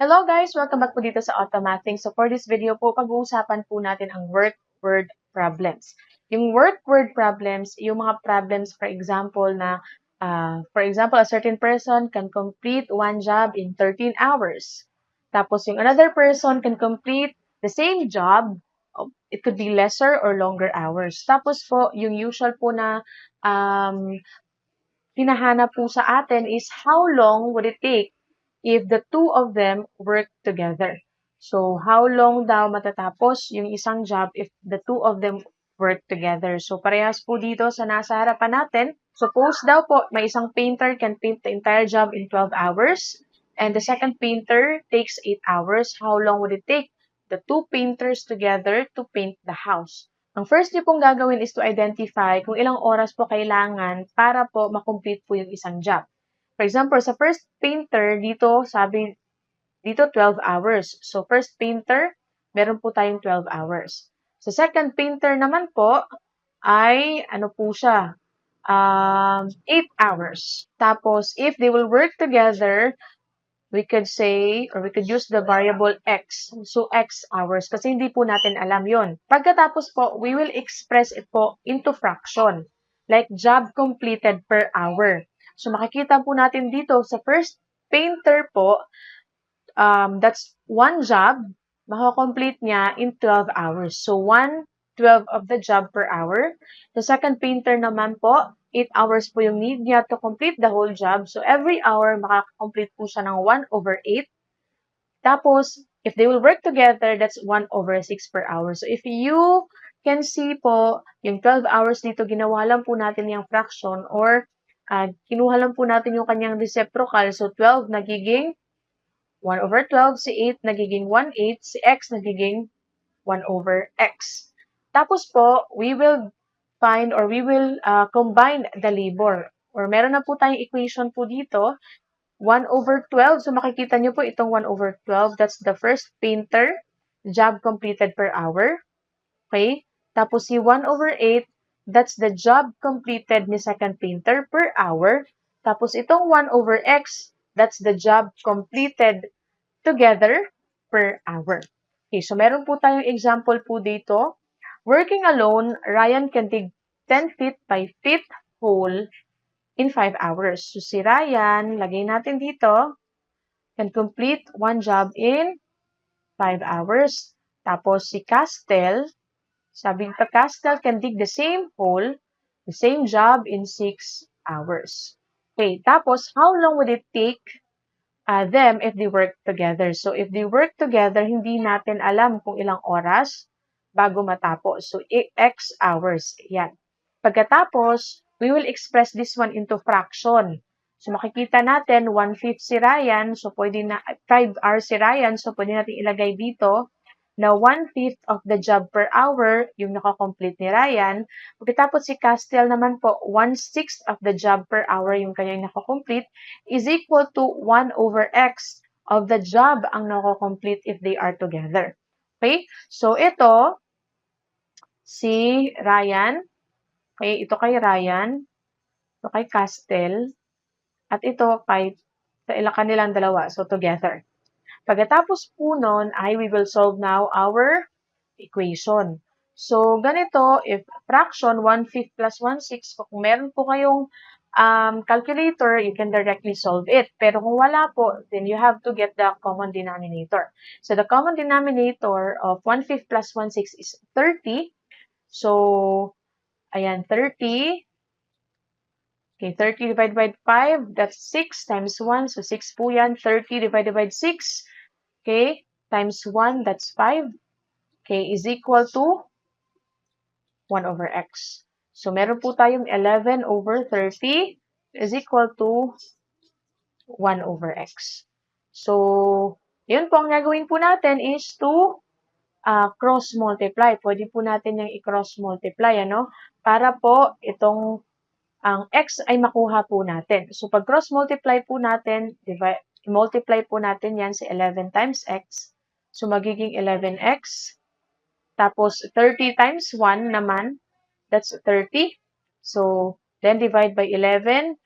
Hello guys! Welcome back po dito sa Automathing. So for this video po, pag-uusapan po natin ang work-word problems. Yung work-word problems, yung mga problems for example na, a certain person can complete one job in 13 hours. Tapos yung another person can complete the same job, it could be lesser or longer hours. Tapos po, yung usual po na um, hinahanap po sa atin is how long would it take if the two of them work together. So, how long daw matatapos yung isang job if the two of them work together. So, parehas po dito sa nasa harapan natin. Suppose daw po, may isang painter can paint the entire job in 12 hours and the second painter takes 8 hours. How long would it take the two painters together to paint the house? Ang first niyo pong gagawin is to identify kung ilang oras po kailangan para po makomplete po yung isang job. For example, sa first painter, dito sabi, dito 12 hours. So, first painter, meron po tayong 12 hours. Sa second painter naman po, ay, ano po siya, 8 hours. Tapos, if they will work together, we could say, or we could use the variable x. So, x hours, kasi hindi po natin alam yon. Pagkatapos po, we will express it po into fraction, like job completed per hour. So, makikita po natin dito sa first painter po, that's one job, makakomplete niya in 12 hours. So, 1/12 of the job per hour. The second painter naman po, 8 hours po yung need niya to complete the whole job. So, every hour, makaka-complete po siya ng 1/8. Tapos, if they will work together, that's 1/6 per hour. So, if you can see po, yung 12 hours dito, ginawa lang po natin yung fraction or kinuha lang po natin yung kanyang reciprocal. So, 12 nagiging 1/12, si 8 nagiging 1/8, si x nagiging 1/x. Tapos po, we will find or we will combine the labor. Or meron na po tayong equation po dito, 1/12. So makikita nyo po itong 1/12, that's the first painter, job completed per hour. Okay? Tapos si 1/8, that's the job completed ni second painter per hour. Tapos itong 1/x, that's the job completed together per hour. Okay, so meron po tayong example po dito. Working alone, Ryan can dig 10 feet by feet hole in 5 hours. So si Ryan, lagay natin dito, can complete one job in 5 hours. Tapos si Castel, sabi pa Castel can dig the same hole, the same job in 6 hours. Okay, tapos how long would it take them if they work together? So, if they work together, hindi natin alam kung ilang oras bago matapos. So, x hours. Yan. Pagkatapos, we will express this one into fraction. So, makikita natin, 1/5 si Ryan. So, pwede na, 5 hours si Ryan. So, pwede natin ilagay dito na 1/5 of the job per hour, yung nakakomplete ni Ryan. Pagkatapos si Castel naman po, 1/6 of the job per hour, yung kanyang nakakomplete, is equal to 1/x of the job ang nakakomplete if they are together. Okay? So, ito, si Ryan, okay, ito kay Ryan, ito kay Castel, at ito kay kanilang dalawa, so together. Pagkatapos po nun ay we will solve now our equation. So, ganito, if fraction 1/5 plus 1/6, kung meron po kayong calculator, you can directly solve it. Pero kung wala po, then you have to get the common denominator. So, the common denominator of 1/5 plus 1/6 is 30. So, ayan, 30. Okay, 30 divided by 5, that's 6 times 1. So, 6 po yan. 30 divided by 6, okay, times 1, that's 5. Okay, is equal to 1/x. So, meron po tayong 11/30 is equal to 1/x. So, yun po ang gagawin po natin is to cross-multiply. Pwede po natin yung i-cross-multiply, ano? Para po itong ang x ay makuha po natin. So, pag cross-multiply po natin, multiply po natin yan sa 11 times x. So, magiging 11x. Tapos, 30 times 1 naman, that's 30. So, then divide by 11.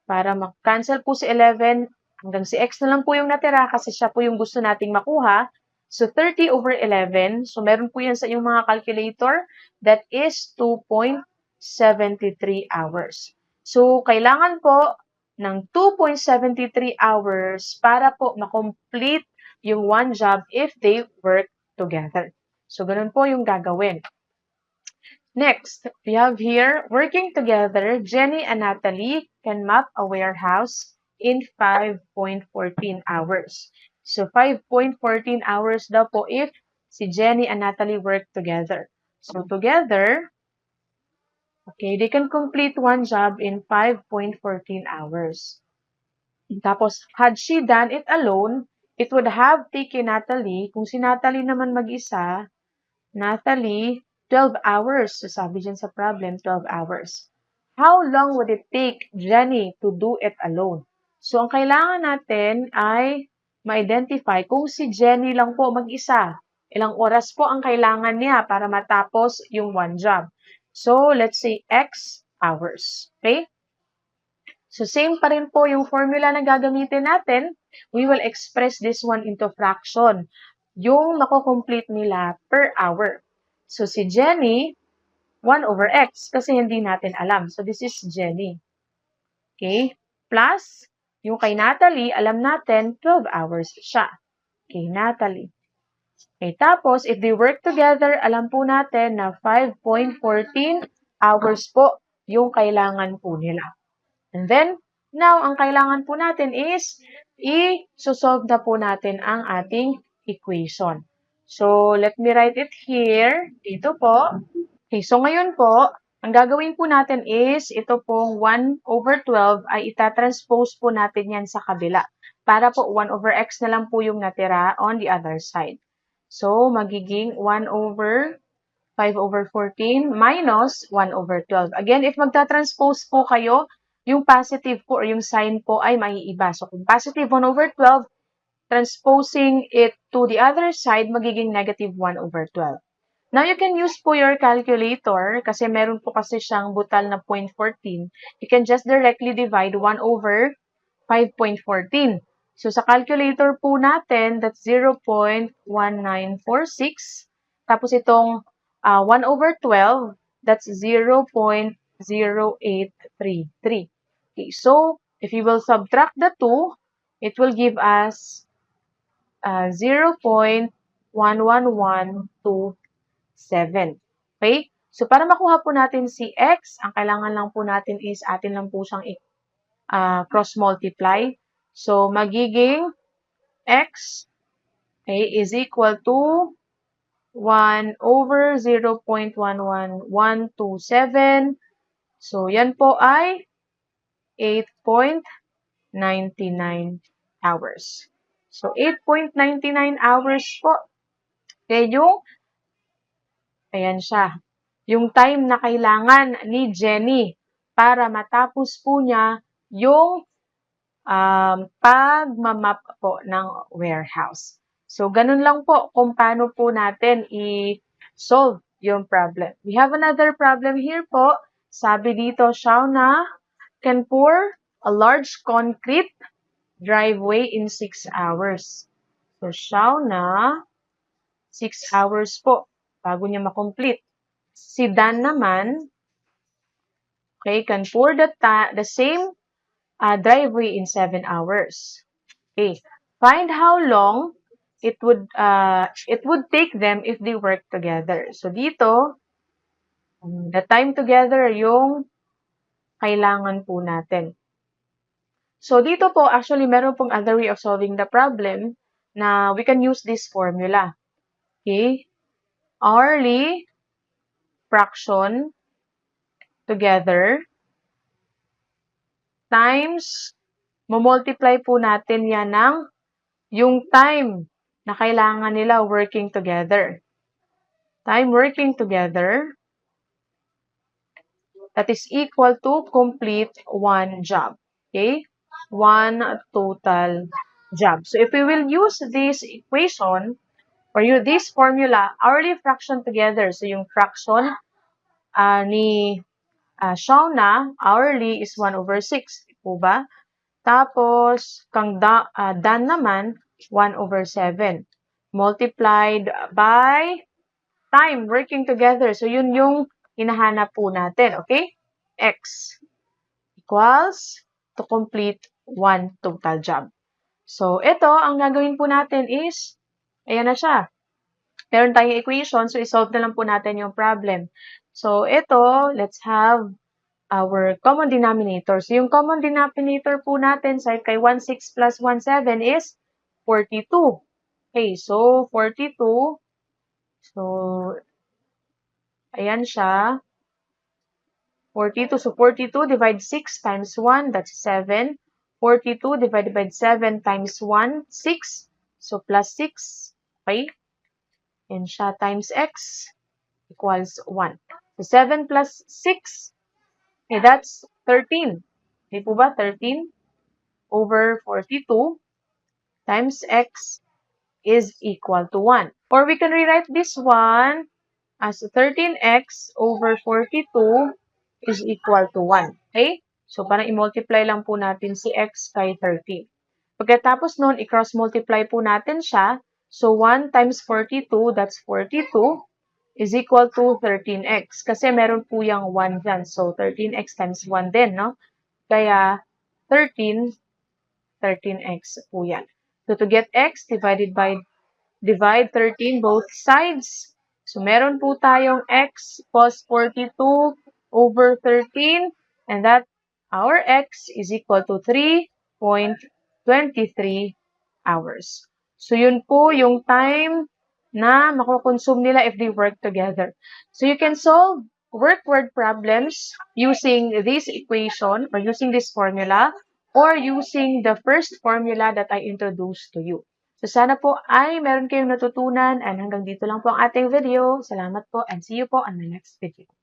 Para mag-cancel po si 11, Hanggang si x na lang po yung natira kasi siya po yung gusto nating makuha. So, 30/11. So, meron po yan sa inyong mga calculator. That is 2.73 hours. So, kailangan po ng 2.73 hours para po makomplete yung one job if they work together. So, ganun po yung gagawin. Next, we have here, working together, Jenny and Natalie can map a warehouse in 5.14 hours. So, 5.14 hours daw po if si Jenny and Natalie work together. So, together, okay, they can complete one job in 5.14 hours. Tapos, had she done it alone, it would have taken Natalie, kung si Natalie naman mag-isa, Natalie, 12 hours. So, sabi dyan sa problem, 12 hours. How long would it take Jenny to do it alone? So, ang kailangan natin ay ma-identify kung si Jenny lang po mag-isa. Ilang oras po ang kailangan niya para matapos yung one job. So, let's say X hours. Okay? So, same pa rin po yung formula na gagamitin natin. We will express this one into fraction. Yung mako-complete nila per hour. So, si Jenny, 1/x kasi hindi natin alam. So, this is Jenny. Okay? Plus, yung kay Natalie, alam natin, 12 hours siya. Okay, Natalie. Okay, tapos, if they work together, alam po natin na 5.14 hours po yung kailangan po nila. And then, now, ang kailangan po natin is, i-solve na po natin ang ating equation. So, let me write it here. Dito po. Okay, so ngayon po, ang gagawin po natin is, ito pong 1/12 ay itatranspose po natin yan sa kabila. Para po 1/x na lang po yung natira on the other side. So, magiging 1/5/14 minus 1/12. Again, if magta-transpose po kayo, yung positive po or yung sign po ay maiiba. So, kung positive 1/12, transposing it to the other side, magiging negative 1/12. Now, you can use po your calculator kasi meron po kasi siyang butal na 0.14. You can just directly divide 1/5.14. So, sa calculator po natin, that's 0.1946. Tapos itong 1/12, that's 0.0833. Okay, so if you will subtract the 2, it will give us 0.11127. Okay? So, para makuha po natin si x, ang kailangan lang po natin is atin lang po siyang cross-multiply. So, magiging x is equal to 1/0.11127. So, yan po ay 8.99 hours. So, 8.99 hours po. Kaya ayan siya, yung time na kailangan ni Jenny para matapos po niya yung pagmamap po ng warehouse. So, ganun lang po kung paano po natin i-solve yung problem. We have another problem here po. Sabi dito, Shauna can pour a large concrete driveway in 6 hours. So, Shauna, 6 hours po bago niya makomplete. Si Dan naman, okay, can pour the same driveway in 7 hours. Okay, find how long it would take them if they work together. So, dito, the time together yung kailangan po natin. So, dito po, actually, meron pong other way of solving the problem na we can use this formula. Okay? Hourly fraction together times, multiply po natin yan ng yung time na kailangan nila working together. Time working together, that is equal to complete one job. Okay? One total job. So, if we will use this equation, or this formula, hourly fraction together, so yung fraction ni Shauna, hourly is 1/6. Po ba? Tapos, dan naman, 1/7. Multiplied by time, working together. So, yun yung hinahanap po natin, okay? X equals to complete one total job. So, ito, ang gagawin po natin is, ayan na siya. Meron tayong equation, so isolve na lang po natin yung problem. So, ito, let's have our common denominator. So, yung common denominator po natin sa kay 16 plus 17 is 42. Okay, so 42. So, ayan siya. 42. So, 42 divided 6 times 1, that's 7. 42 divided by 7 times 1, 6. So, plus 6. Okay? Yan siya times x equals 1. So, 7 plus 6, okay, that's 13. Di po ba? 13 over 42 times x is equal to 1. Or we can rewrite this one as 13x over 42 is equal to 1. Okay? So, parang i-multiply lang po natin si x kay 13. Pagkatapos nun, i-cross multiply po natin siya. So, 1 times 42, that's 42, is equal to 13x. Kasi meron po yung 1 dyan. So, 13x times 1 din, no? Kaya, 13x po yan. So, to get x, divide 13 both sides. So, meron po tayong x plus 42 over 13, and that our x is equal to 3.23 hours. So, yun po yung time na makukonsume nila if they work together. So, you can solve work word problems using this equation or using this formula or using the first formula that I introduced to you. So, sana po ay meron kayong natutunan and hanggang dito lang po ang ating video. Salamat po and see you po on the next video.